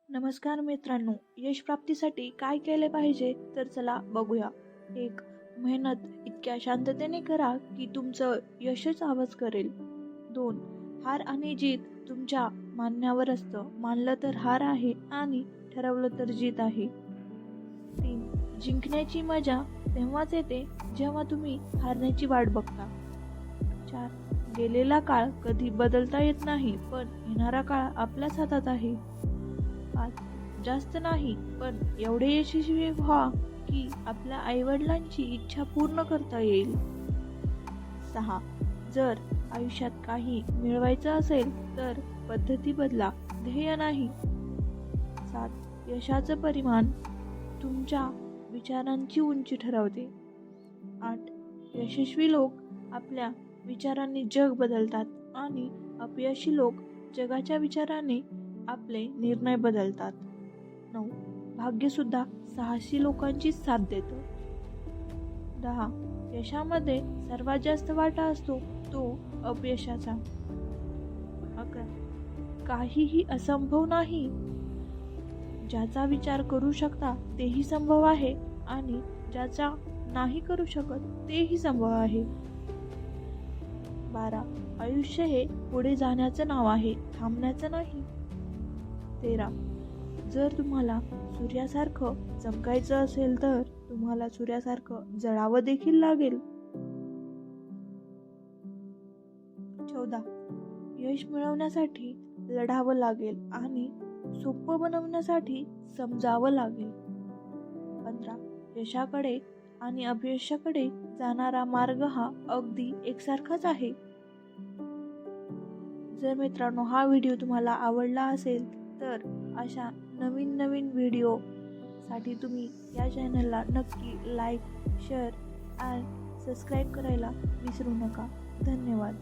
नमस्कार मित्रांनो, यश प्राप्तीसाठी काय केले पाहिजे तर चला बघूया. 1. मेहनत इतक्या शांततेने करा की तुमचं यशच आवाज करेल. 2. हार आणि जीत तुमच्या मानण्यावर असतं. मानलं तर हार आहे आणि ठरवलं तर जीत आहे. 3. जिंकण्याची मजा तेव्हाच येते जेव्हा तुम्ही हारण्याची वाट बघता. 4. गेलेला काळ कधी बदलता येत नाही, पण येणारा काळ आपल्याच हातात आहे. 5. जास्त नाही, पण एवढे यशस्वी व्हा की आपल्या आईवडिलांची इच्छा पूर्ण करता येईल. 6. जर आयुष्यात काही मिळवायचं असेल तर पद्धती बदला, ध्येय नाही. 7. यशाचं परिमाण तुमच्या विचारांची उंची ठरवते. 8. यशस्वी लोक आपल्या विचारांनी जग बदलतात आणि अपयशी लोक जगाच्या विचाराने आपले निर्णय बदलतात. 9. भाग्यसुद्धा साहसी लोकांची साथ देतं. 10. यशामध्ये सर्वात जास्त वाटा असतो तो अपयशाचा. 11. काहीही असंभव नाही. ज्याचा विचार करू शकता तेही संभव आहे आणि ज्याचा नाही करू शकत तेही संभव आहे. 12. आयुष्य हे पुढे जाण्याचं नाव आहे, थांबण्याचं नाही. 13. जर तुम्हाला सूर्यासारखं चमकायचं असेल तर तुम्हाला सूर्यासारखं जळावं देखील लागेल. 14. यश मिळवण्यासाठी लढावं लागेल आणि सोपं बनवण्यासाठी समजावं लागेल. 15. यशाकडे आणि अपयशाकडे जाणारा मार्ग हा अगदी एकसारखाच आहे. जर मित्रांनो हा व्हिडिओ तुम्हाला आवडला असेल तर अशा नवीन व्हिडिओसाठी तुम्ही या चॅनलला नक्की लाईक, शेअर आणि सबस्क्राईब करायला विसरू नका. धन्यवाद.